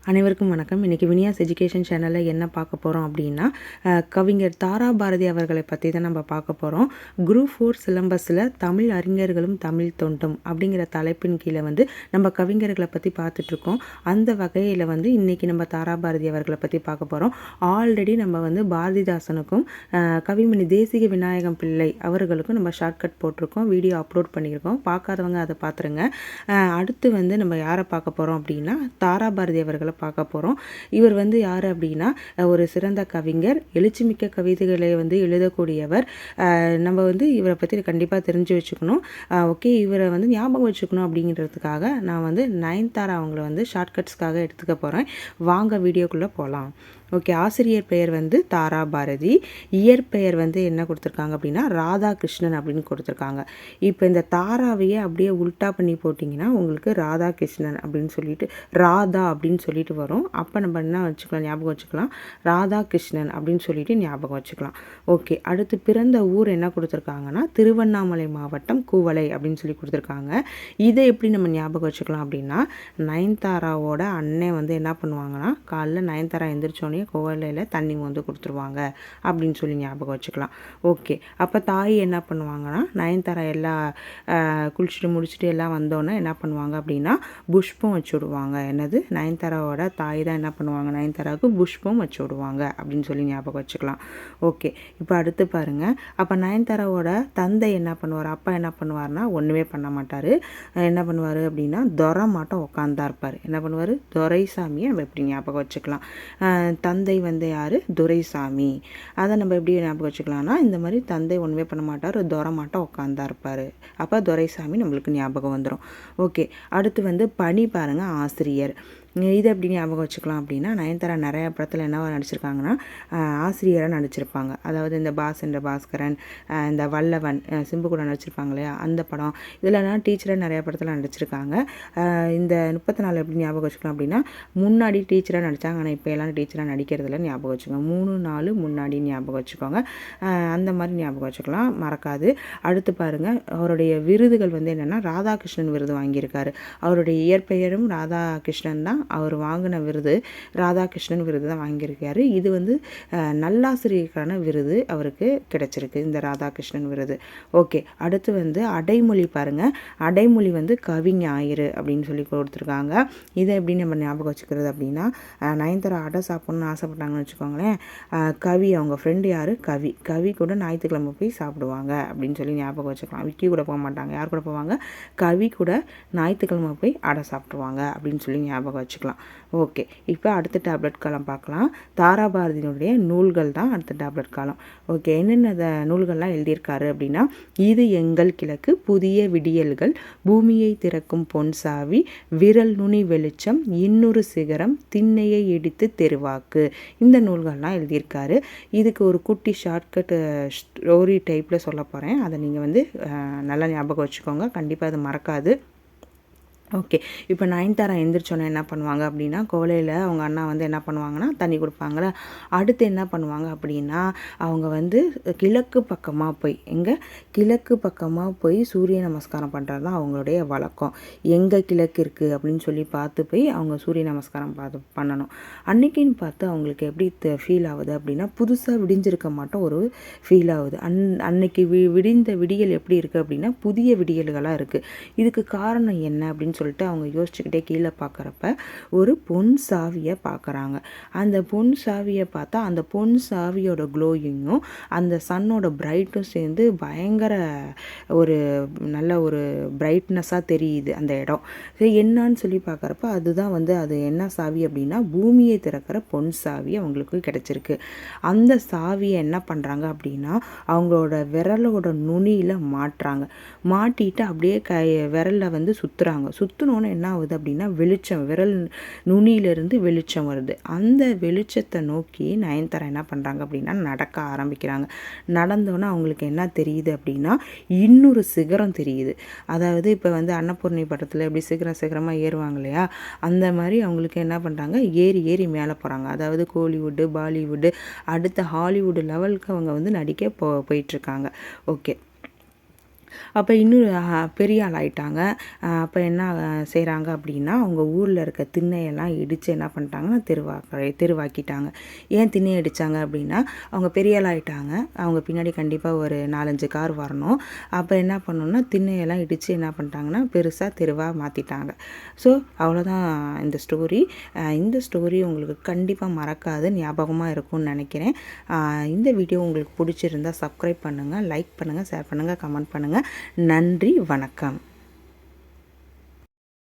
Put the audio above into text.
அனைவருக்கும் வணக்கம். இன்றைக்கி வினியாஸ் எஜுகேஷன் சேனலில் என்ன பார்க்க போகிறோம் அப்படின்னா, கவிஞர் தாரா பாரதி அவர்களை பற்றி தான் நம்ம பார்க்க போகிறோம். குரூப் 4 சிலம்பஸில் தமிழ் அறிஞர்களும் தமிழ் தொண்டும் அப்படிங்கிற தலைப்பின் கீழே நம்ம கவிஞர்களை பற்றி பார்த்துட்ருக்கோம். அந்த வகையில் இன்றைக்கி நம்ம தாரா பாரதி அவர்களை பற்றி பார்க்க போகிறோம். ஆல்ரெடி நம்ம பாரதிதாசனுக்கும் கவிமணி தேசிக விநாயகம் பிள்ளை அவர்களுக்கும் நம்ம ஷார்ட்கட் போட்டிருக்கோம், வீடியோ அப்லோட் பண்ணியிருக்கோம். பார்க்காதவங்க அதை பார்த்துருங்க. அடுத்து நம்ம யாரை பார்க்க போகிறோம் அப்படின்னா, தாரா பாரதி அவர்களை பார்க்க போகிறோம். இவர் யார் அப்படின்னா, ஒரு சிறந்த கவிஞர், எழுச்சிமிக்க கவிதைகளை எழுதக்கூடியவர். நம்ம இவரை பற்றி கண்டிப்பாக தெரிஞ்சு வச்சுக்கணும். ஓகே, இவரை ஞாபகம் வச்சுக்கணும் அப்படிங்கிறதுக்காக நான் நயன்தாரா அவங்கள ஷார்ட்கட்ஸ்க்காக எடுத்துக்க போகிறேன். வாங்க வீடியோக்குள்ளே போகலாம். ஓகே, ஆசிரியர் பெயர் தாரா பாரதி. இயற்பெயர் என்ன கொடுத்துருக்காங்க அப்படின்னா ராதாகிருஷ்ணன் அப்படின்னு கொடுத்துருக்காங்க. இப்போ இந்த தாராவையே அப்படியே உல்ட்டா பண்ணி போட்டிங்கன்னா உங்களுக்கு ராதாகிருஷ்ணன் அப்படின்னு சொல்லிட்டு ராதா அப்படின்னு சொல்லிட்டு வரும். அப்போ நம்ம என்ன வச்சுக்கலாம், ஞாபகம் வச்சுக்கலாம், ராதாகிருஷ்ணன் அப்படின்னு சொல்லிட்டு ஞாபகம் வச்சுக்கலாம். ஓகே, அடுத்து பிறந்த ஊர் என்ன கொடுத்துருக்காங்கன்னா திருவண்ணாமலை மாவட்டம் கூவலை அப்படின்னு சொல்லி கொடுத்துருக்காங்க. இதை எப்படி நம்ம ஞாபகம் வச்சுக்கலாம் அப்படின்னா, நயன்தாராவோட அண்ணன் என்ன பண்ணுவாங்கன்னா, காலைல நயன்தாரா எந்திரிச்சோன்னே கோவலையில் தண்ணி கொடுத்துருவாங்க அப்படின்னு சொல்லி ஞாபகம் வச்சுக்கலாம். ஓகே, அப்போ தாய் என்ன பண்ணுவாங்கன்னா, நயன்தாரா எல்லாம் குளிச்சுட்டு முடிச்சுட்டு எல்லாம் வந்தோன்னே என்ன பண்ணுவாங்க அப்படின்னா புஷ்பம் வச்சு விடுவாங்க. என்னது, நயன்தாராவோட தாய் தான் என்ன பண்ணுவாங்க, நயன்தாராவுக்கு புஷ்பம் வச்சு விடுவாங்க அப்படின்னு சொல்லி ஞாபகம் வச்சுக்கலாம். ஓகே, இப்போ அடுத்து பாருங்கள். அப்போ நயன்தாராவோட தந்தை என்ன பண்ணுவார், அப்பா என்ன பண்ணுவார்னா ஒன்றுமே பண்ண மாட்டார். என்ன பண்ணுவார் அப்படின்னா துரை மாட்டம் உட்காந்தா இருப்பார். என்ன பண்ணுவார், துரைசாமியை நம்ம எப்படி ஞாபகம் வச்சுக்கலாம். தந்தை யார், துரைசாமி. அதை நம்ம எப்படி ஞாபகம் வச்சுக்கலாம்னா, இந்த மாதிரி தந்தை ஒன்றுமே பண்ண மாட்டார், துரை மாட்டம் உட்காந்தா இருப்பார். அப்போ துரைசாமி நம்மளுக்கு ஞாபகம் வந்துடும். ஓகே, அடுத்து பணி பாருங்கள், ஆசிரியர். இது எப்படி ஞாபகம் வச்சுக்கலாம் அப்படின்னா, நயன்தாரா நிறைய படத்தில் என்னவா நடிச்சிருக்காங்கன்னா ஆசிரியராக நடிச்சிருப்பாங்க. அதாவது இந்த பாஸ் என்ற பாஸ்கரன், இந்த வல்லவன், சிம்பு கூட நடிச்சிருப்பாங்க இல்லையா, அந்த படம். இதெல்லாம் டீச்சராக நிறைய படத்தில் நடிச்சிருக்காங்க. இந்த 34 எப்படி ஞாபகம் வச்சுக்கலாம் அப்படின்னா, முன்னாடி டீச்சராக நடித்தாங்க, ஆனால் இப்போ எல்லாம் டீச்சராக நடிக்கிறதுல ஞாபகம் வச்சுக்கோங்க. 3-4 முன்னாடி ஞாபகம் வச்சுக்கோங்க. அந்த மாதிரி ஞாபகம் வச்சுக்கலாம், மறக்காது. அடுத்து பாருங்கள், அவருடைய விருதுகள் என்னென்னா ராதாகிருஷ்ணன் விருது வாங்கியிருக்காரு. அவருடைய இயற்பெயரும் ராதாகிருஷ்ணன் தான். அவர் வாங்கின விருது ராதாகிருஷ்ணன் விருது தான் வாங்கியிருக்காரு. இது நல்லாசிரியருக்கான விருது அவருக்கு கிடைச்சிருக்கு, இந்த ராதாகிருஷ்ணன் விருது. ஓகே, அடுத்து அடைமொழி பாருங்கள். அடைமொழி கவிஞாயிறு அப்படின்னு சொல்லி கொடுத்துருக்காங்க. இதை எப்படி நம்ம ஞாபகம் வச்சுக்கிறது அப்படின்னா, நயன்தாரா அடை சாப்பிட்ணுன்னு ஆசைப்பட்டாங்கன்னு வச்சுக்கோங்களேன். கவி, அவங்க ஃப்ரெண்டு யார், கவி கூட ஞாயிற்றுக்கிழமை போய் சாப்பிடுவாங்க அப்படின்னு சொல்லி ஞாபகம் வச்சுக்கலாம். விக்கி கூட போக மாட்டாங்க, யார் கூட போவாங்க, கவி கூட ஞாயிற்றுக்கிழமை போய் அடை சாப்பிடுவாங்க அப்படின்னு சொல்லி ஞாபகம் வச்சுக்கலாம். ஓகே, இப்போ அடுத்த டேப்லெட் காலம் பார்க்கலாம். தாரா பாரதியினுடைய நூல்கள் தான் அடுத்த டேப்லெட் காலம். ஓகே, என்னென்ன நூல்கள்லாம் எழுதியிருக்காரு அப்படின்னா, இது எங்கள் கிழக்கு, புதிய விடியல்கள், பூமியை திறக்கும் பொன் சாவி, விரல் நுனி வெளிச்சம், இன்னொரு சிகரம், திண்ணையை இடித்து தெருவாக்கு, இந்த நூல்கள்லாம் எழுதியிருக்காரு. இதுக்கு ஒரு குட்டி ஷார்ட்கட் ஸ்டோரி டைப்பில் சொல்ல போகிறேன். அதை நீங்கள் நல்லா ஞாபகம் வச்சுக்கோங்க, கண்டிப்பாக அது மறக்காது. ஓகே, இப்போ நயன்தாரா எந்திரிச்சோன்னே என்ன பண்ணுவாங்க அப்படின்னா, கோலையில் அவங்க அண்ணா என்ன பண்ணுவாங்கன்னா தண்ணி கொடுப்பாங்களே. அடுத்து என்ன பண்ணுவாங்க அப்படின்னா, அவங்க கிழக்கு பக்கமாக போய், கிழக்கு பக்கமாக போய் சூரிய நமஸ்காரம் பண்ணுறது தான் அவங்களுடைய வழக்கம். எங்கே கிழக்கு இருக்குது அப்படின்னு சொல்லி பார்த்து போய் அவங்க சூரிய நமஸ்காரம் பண்ணணும். அன்னைக்குன்னு பார்த்து அவங்களுக்கு எப்படி ஃபீல் ஆகுது அப்படின்னா, புதுசாக விடிஞ்சிருக்க மாட்டோம், ஒரு ஃபீல் ஆகுது. அன்னைக்கு விடிந்த விடியல் எப்படி இருக்குது அப்படின்னா புதிய விடியல்களாக இருக்குது. இதுக்கு காரணம் என்ன அப்படின்னு சொல்லிட்டு அவங்க யோசிச்சுக்கிட்டே கீழே பார்க்குறப்ப ஒரு பொன் சாவியை பார்க்குறாங்க. அந்த பொன் சாவியை பார்த்தா அந்த பொன் சாவியோட க்ளோயிங்கும் அந்த சன்னோட பிரைட்டும் சேர்ந்து பயங்கர ஒரு நல்ல ஒரு பிரைட்னஸாக தெரியுது அந்த இடம். என்னன்னு சொல்லி பார்க்குறப்ப அதுதான் அது என்ன சாவி அப்படின்னா பூமியை திறக்கிற பொன் சாவி அவங்களுக்கு கிடைச்சிருக்கு. அந்த சாவியை என்ன பண்ணுறாங்க அப்படின்னா அவங்களோட விரலோட நுனியில் மாட்டிட்டு அப்படியே விரலில் சுற்றுறாங்க. சுற்றினோன்னு என்ன ஆகுது அப்படின்னா வெளிச்சம், விரல் நுனியிலிருந்து வெளிச்சம் வருது. அந்த வெளிச்சத்தை நோக்கி நயன்தாரா என்ன பண்ணுறாங்க அப்படின்னா நடக்க ஆரம்பிக்கிறாங்க. நடந்தோன்னே அவங்களுக்கு என்ன தெரியுது அப்படின்னா இன்னொரு சிகரம் தெரியுது. அதாவது இப்போ அன்னபூர்ணி படத்தில் எப்படி சிகரமாக ஏறுவாங்க இல்லையா, அந்த மாதிரி அவங்களுக்கு என்ன பண்ணுறாங்க, ஏறி மேலே போகிறாங்க. அதாவது கோலிவுட்டு, பாலிவுட்டு, அடுத்த ஹாலிவுட் லெவலுக்கு அவங்க நடிக்க போயிட்டுருக்காங்க. ஓகே, அப்போ இன்னும் பெரிய ஆள் ஆயிட்டாங்க. அப்போ என்ன செய்கிறாங்க அப்படின்னா, அவங்க ஊரில் இருக்க திண்ணையெல்லாம் இடித்து என்ன பண்ணிட்டாங்கன்னா தெருவாக்கிட்டாங்க. ஏன் திண்ணையை இடித்தாங்க அப்படின்னா, அவங்க பெரிய ஆள் ஆயிட்டாங்க. அவங்க பின்னாடி கண்டிப்பாக ஒரு 4-5 கார் வரணும். அப்போ என்ன பண்ணணும்னா திண்ணையெல்லாம் இடித்து என்ன பண்ணிட்டாங்கன்னா பெருசாக தெருவாக மாற்றிட்டாங்க. ஸோ அவ்வளோதான் இந்த ஸ்டோரி. இந்த ஸ்டோரி உங்களுக்கு கண்டிப்பாக மறக்காது, ஞாபகமாக இருக்கும்னு நினைக்கிறேன். இந்த வீடியோ உங்களுக்கு பிடிச்சிருந்தால் சப்ஸ்கிரைப் பண்ணுங்கள், லைக் பண்ணுங்கள், ஷேர் பண்ணுங்கள், கமெண்ட் பண்ணுங்கள். நன்றி, வணக்கம்.